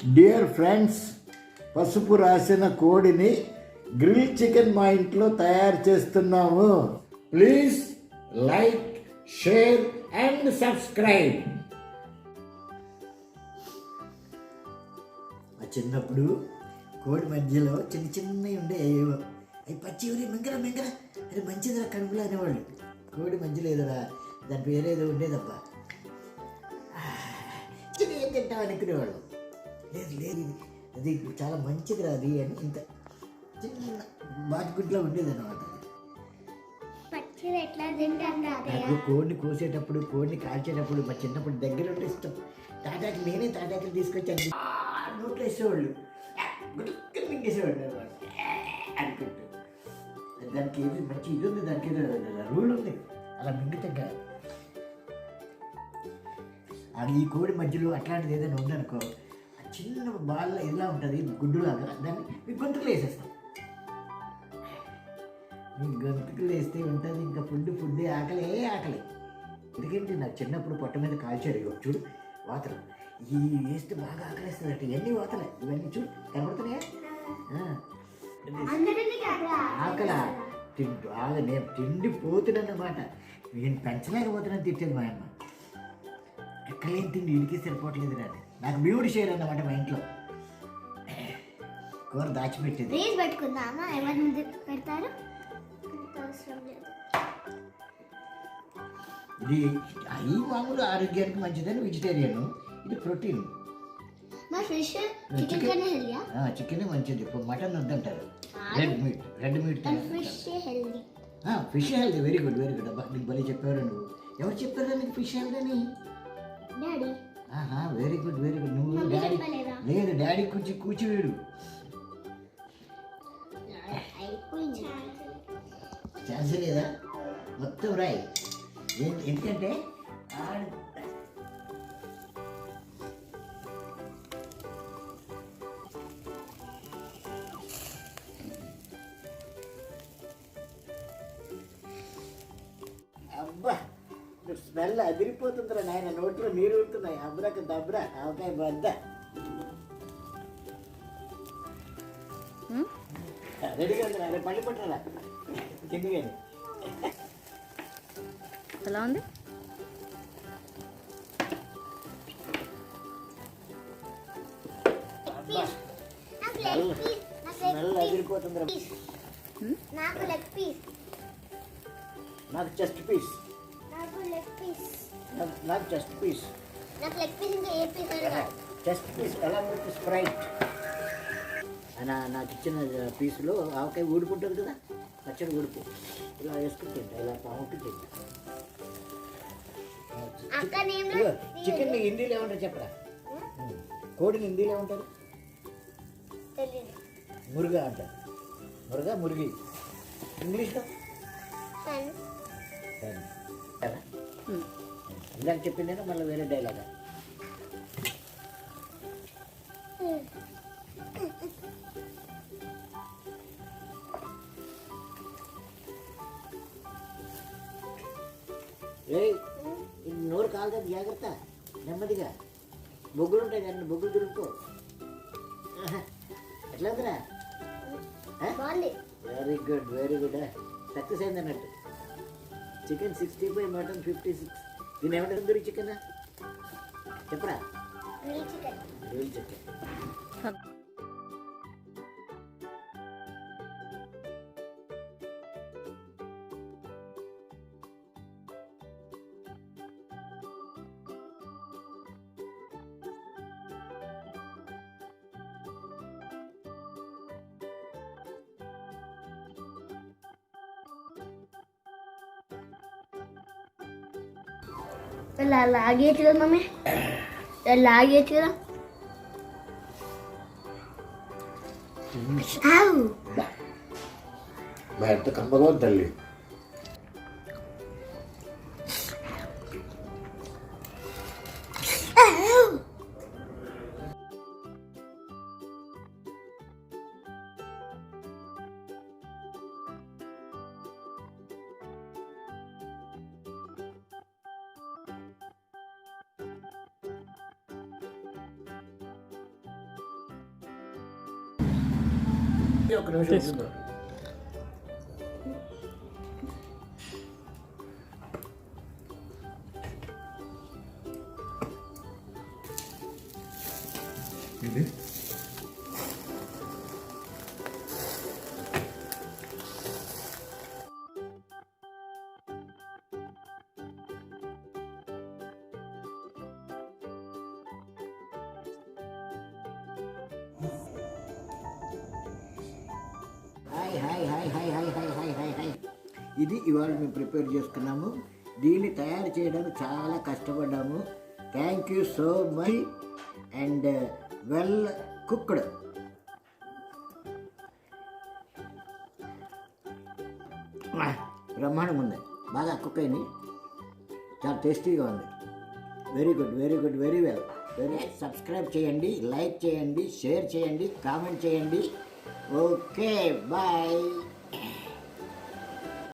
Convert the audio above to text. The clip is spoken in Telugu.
డియర్ ఫ్రెండ్స్, పసుపు రాసిన కోడిని గ్రిల్ చికెన్ మా ఇంట్లో తయారు చేస్తున్నాము. Please like, share and subscribe. చిన్నప్పుడు కోడి మధ్యలో చిన్న చిన్నవి ఉండే ఏవో అవి పచ్చి ఊరి మింగర మింగర అది మంచిదిరా కడుపులో అనేవాళ్ళు. కోడి మధ్యలో ఏదోరా దాని పేరేదో ఉండేదబ్బా, చిన్న ఏం తింటావు అనుకునేవాళ్ళు. లేదు లేదు అది చాలా మంచిది రా అది అని ఇంత చిన్న బాటిగుడ్లో ఉండేది అనమాట. నాకు కోడిని కోసేటప్పుడు, కోడిని కాల్చేటప్పుడు మా చిన్నప్పుడు దగ్గర ఉంటే ఇష్టం. తాటాకులు నేనే తాటాకులు తీసుకొచ్చాను, నోట్లో వేసేవాళ్ళు, గుట్టుకుని మింగేసేవాళ్ళు అనమాట అనుకుంటూ. దానికి ఏది మంచి ఇది ఉంది, దానికి ఏదో రూల్ ఉంది, అలా మింగితే. అది ఈ కోడి మధ్యలో అట్లాంటిది ఏదైనా ఉందనుకో, చిన్న బాల్ ఎలా ఉంటుంది గుడ్డులాగా, దాన్ని మీ గొంతుకులు వేసేస్తాం. మీ గొంతుకులు వేస్తే ఉంటుంది ఇంకా ఫుడ్ ఆకలే ఆకలి. ఎందుకంటే నాకు చిన్నప్పుడు పొట్ట మీద కాల్చారు చూడు వాతలు, ఈ వేస్తే బాగా ఆకలిస్తుంది అంటే ఇవన్నీ వాతలే, ఇవన్నీ చూడు కనబడుతున్నాయా. ఆకలి నేను తిండిపోతున్నానమాట, నేను పెంచలేకపోతున్నాను తిట్టేది మా అమ్మ. ఎక్కడేం తిండి ఇడికి సరిపోవట్లేదు రాదు. నాకు బ్యూటీ షేర్ అన్నమాట మా ఇంట్లో, కూర దాచిపెట్టేది. ఇది అవి మామూలు ఆరోగ్యానికి మంచిదని వెజిటేరియన్, ఇది ప్రోటీన్. చికెన్ మంచిది, ఇప్పుడు మటన్ వద్దంటారు. Red meat fish healthy. Very good అబ్బా, నీకు భలే చెప్పారు. నువ్వు ఎవరు చెప్పారా నీకు ఫిష్ హెల్దీ అని? వెరీ గుడ్ నువ్వు డాడీ లేదు, డాడీ కూర్చోవేడు ఛాన్స్ లేదా, మొత్తం రాయి. ఎందుకంటే అబ్బా స్మెల్ అదిరిపోతుందిరా నాయన, నోట్లో నీరు ఊరుతున్నాయి. అబ్రాక దబ్రా ఆవకాయ బద్ద రెడీగా ఉంది. రేపు పళ్ళు పట్టరా కిందిగా. ఎలా ఉంది? స్మెల్ అదిరిపోతుందిరా. నాకు చెస్ట్ పీస్, నాకు చెస్ట్ పీస్ ఎలా ఉంటుంది స్ప్రైట్. నాకు ఇచ్చిన పీసులో ఆవకాయ ఊడుకుంటుంది కదా, పచ్చడి ఊడుకు ఇలా వేసుకుంటే ఇలా బాగుంటుంది. చికెన్ హిందీలో ఏమంటారు చెప్పరా? కోడిని హిందీలో ఏమంటారు? మురుగా అంటారు. మురిగి ఇంగ్లీష్లో ఇందాక చెప్పిందేనా మళ్ళీ వేరే డైలాగా? నోరు కాదు, జాగ్రత్త, నెమ్మదిగా. బొగ్గులు ఉంటాయి కానీ బొగ్గులు దొరుకుకో. ఎట్లా ఉందిరా? వెరీ గుడ్ సక్సెస్ అయింది అన్నట్టు. Chicken 65, mutton 56. దీని ఏమంటే దొరికి చికెన్ చెప్పరా? Grill chicken. లాగేయచ్చు కదా మమ్మీ, లాగేయచ్చు కదా. ఎంత కమ్మగా తల్లి. ఒక నిమిషం తీసుకో. ఇది hi hi hi hi hi hi hi hi hi ఇది ఇవాళ మేము ప్రిపేర్ చేసుకున్నాము. దీన్ని తయారు చేయడానికి చాలా కష్టపడ్డాము. Thank you so much and well cooked. బ్రహ్మాండంగా ఉంది, బాగా కుక్ అయింది, చాలా టేస్టీగా ఉంది. Very good very good very well. Subscribe చేయండి, లైక్ చేయండి, షేర్ చేయండి, కామెంట్ చేయండి. Okay bye.